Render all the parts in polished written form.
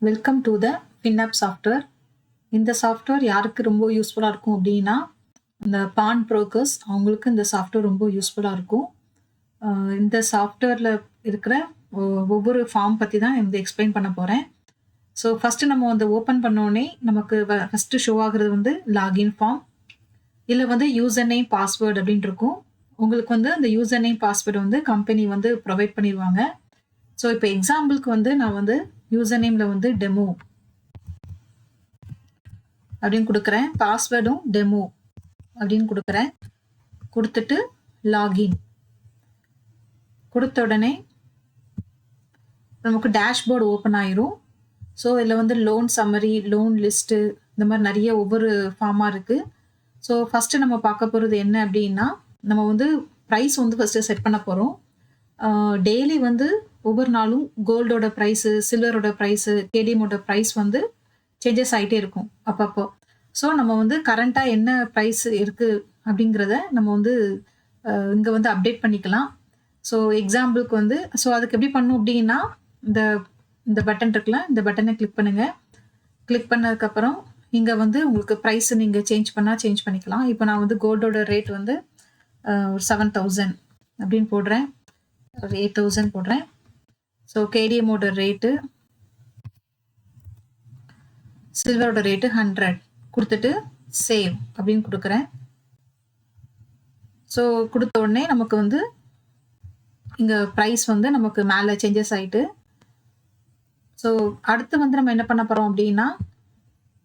Welcome to the FinApp software. இந்த software யாருக்கு ரொம்ப யூஸ்ஃபுல்லாக இருக்கும் அப்படின்னா, இந்த பான் புரோக்கர்ஸ் அவங்களுக்கு இந்த சாஃப்ட்வேர் ரொம்ப யூஸ்ஃபுல்லாக இருக்கும். இந்த சாஃப்ட்வேரில் இருக்கிற ஒவ்வொரு ஃபார்ம் பற்றி தான் வந்து எக்ஸ்பிளைன் பண்ண போகிறேன். ஸோ ஃபஸ்ட்டு நம்ம வந்து ஓப்பன் பண்ணோடனே நமக்கு ஃபஸ்ட்டு ஷோ ஆகுறது வந்து லாகின் ஃபார்ம். இதில் வந்து யூசர் நேம் பாஸ்வேர்டு அப்படின்னு இருக்கும். உங்களுக்கு வந்து அந்த யூசர் நேம் பாஸ்வேர்டு வந்து கம்பெனி வந்து ப்ரொவைட் பண்ணிடுவாங்க. ஸோ இப்போ எக்ஸாம்பிளுக்கு வந்து நான் வந்து யூசர் நேமில் வந்து டெமோ அப்படின்னு கொடுக்குறேன். பாஸ்வேர்டும் டெமோ அப்படின்னு கொடுக்குறேன். கொடுத்துட்டு லாகின் கொடுத்த உடனே நமக்கு டேஷ்போர்டு ஓப்பன் ஆயிரும். ஸோ இதில் வந்து லோன் சம்மரி, லோன் லிஸ்ட்டு, இந்த மாதிரி நிறைய ஒவ்வொரு ஃபார்மாக இருக்குது. ஸோ ஃபஸ்ட்டு நம்ம பார்க்க போகிறது என்ன அப்படின்னா, நம்ம வந்து ப்ரைஸ் வந்து ஃபஸ்ட்டு செட் பண்ண போகிறோம். டெய்லி வந்து ஒவ்வொரு நாளும் கோல்டோட ப்ரைஸு, சில்வரோட ப்ரைஸு, கேடிஎம்மோட ப்ரைஸ் வந்து சேஞ்சஸ் ஆகிட்டே இருக்கும் அப்பப்போ. ஸோ நம்ம வந்து கரண்ட்டாக என்ன ப்ரைஸ் இருக்குது அப்படிங்கிறத நம்ம வந்து இங்கே வந்து அப்டேட் பண்ணிக்கலாம். ஸோ எக்ஸாம்பிளுக்கு வந்து அதுக்கு எப்படி பண்ணணும் அப்படின்னா, இந்த பட்டன் இருக்குல்ல, இந்த பட்டனை கிளிக் பண்ணுங்கள். கிளிக் பண்ணதுக்கப்புறம் இங்கே வந்து உங்களுக்கு ப்ரைஸ் நீங்கள் சேஞ்ச் பண்ணிக்கலாம். இப்போ நான் வந்து கோல்டோட ரேட் வந்து ஒரு 7,000 அப்படின்னு போடுறேன். ஒரு 8,000 போடுறேன். ஸோ கேடிஎம்மோட ரேட்டு, சில்வரோட ரேட்டு 100 கொடுத்துட்டு சேவ் அப்படின்னு கொடுக்குறேன். ஸோ கொடுத்த உடனே நமக்கு வந்து இங்கே ப்ரைஸ் வந்து நமக்கு மேலே சேஞ்சஸ் ஆகிட்டு. ஸோ அடுத்து வந்து நம்ம என்ன பண்ண போகிறோம் அப்படின்னா,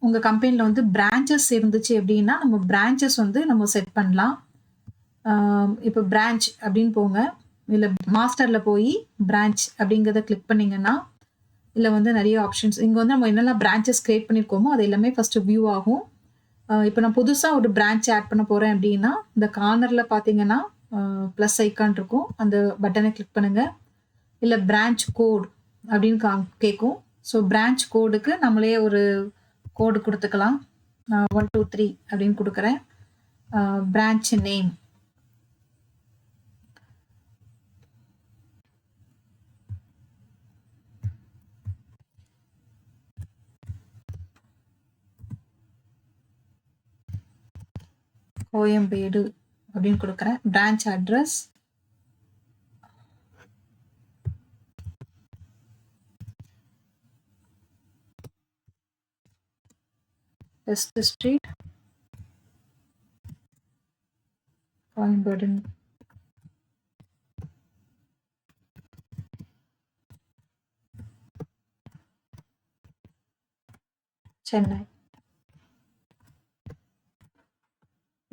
உங்கள் கம்பெனியில் வந்து பிரான்ச்சஸ் இருந்துச்சு அப்படின்னா நம்ம பிரான்ச்சஸ் வந்து நம்ம செட் பண்ணலாம். இப்போ பிரான்ச் அப்படின்னு போங்க. இல்லை மாஸ்டரில் போய் பிரான்ச் அப்படிங்கிறத கிளிக் பண்ணிங்கன்னா இதில் வந்து நிறைய ஆப்ஷன்ஸ். இங்கே வந்து நம்ம என்னெல்லாம் பிரான்ச்சஸ் க்ரியேட் பண்ணியிருக்கோமோ அது எல்லாமே ஃபஸ்ட்டு வியூ ஆகும். இப்போ நான் புதுசாக ஒரு பிரான்ச் ஆட் பண்ண போகிறேன் அப்படின்னா, இந்த கார்னரில் பார்த்தீங்கன்னா ப்ளஸ் ஐக்கான் இருக்கும். அந்த பட்டனை கிளிக் பண்ணுங்கள். இல்லை பிரான்ச் கோட் அப்படின்னு கேட்கும். ஸோ பிரான்ச் கோடுக்கு நம்மளே ஒரு கோடு கொடுத்துக்கலாம். 1 2 3 அப்படின்னு கொடுக்குறேன். பிரான்ச் நேம், கோயம்பேடு அப்படின்னு கொடுக்குறேன். Branch address, west street, Koyambedu, Chennai.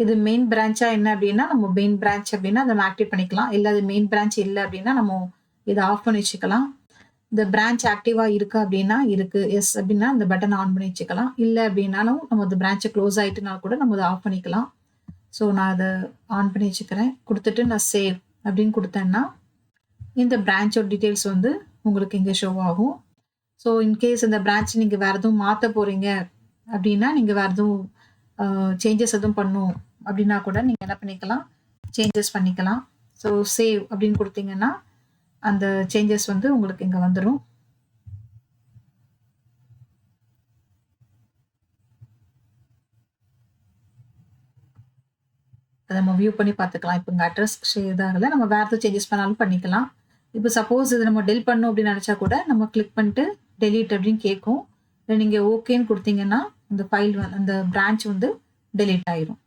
இது மெயின் பிரான்ச்சா என்ன அப்படின்னா, நம்ம மெயின் பிரான்ச் அப்படின்னா அதை ஆக்டிவ் பண்ணிக்கலாம். இல்லை அது மெயின் பிரான்ச் இல்லை அப்படின்னா நம்ம இதை ஆஃப் பண்ணி வச்சுக்கலாம். இந்த பிரான்ச் ஆக்டிவாக இருக்கா அப்படின்னா இருக்கு, எஸ் அப்படின்னா இந்த பட்டன் ஆன் பண்ணி வச்சுக்கலாம். இல்லை அப்படின்னாலும் நம்ம அந்த பிரான்ச்சை க்ளோஸ் ஆகிட்டுனா கூட நம்ம அதை ஆஃப் பண்ணிக்கலாம். ஸோ நான் அதை ஆன் பண்ணி வச்சுக்கிறேன். கொடுத்துட்டு நான் சேவ் அப்படின்னு கொடுத்தேன்னா இந்த பிரான்ச்சோட டீட்டெயில்ஸ் வந்து உங்களுக்கு இங்கே ஷோ ஆகும். ஸோ இன்கேஸ் இந்த பிரான்ச் நீங்கள் வேறு எதுவும் மாற்ற போகிறீங்க அப்படின்னா, நீங்கள் வேறு எதுவும் சேஞ்சஸ் எதுவும் பண்ணும் அப்படின்னா கூட நீங்கள் என்ன பண்ணிக்கலாம், சேஞ்சஸ் பண்ணிக்கலாம். ஸோ சேவ் அப்படின்னு கொடுத்தீங்கன்னா அந்த சேஞ்சஸ் வந்து உங்களுக்கு இங்கே வந்துடும். அதை நம்ம வியூ பண்ணி பார்த்துக்கலாம். இப்போ இங்கே அட்ரஸ் இதாகல, நம்ம வேறு எதுவும் சேஞ்சஸ் பண்ணாலும் பண்ணிக்கலாம். இப்போ சப்போஸ் இது நம்ம டெலிட் பண்ணணும் அப்படின்னு நினச்சா கூட நம்ம கிளிக் பண்ணிட்டு டெலீட் அப்படின்னு கேட்கும். இல்லை நீங்கள் ஓகேன்னு கொடுத்தீங்கன்னா அந்த ஃபைல் அந்த பிரான்ச் வந்து டெலீட் ஆயிரும்.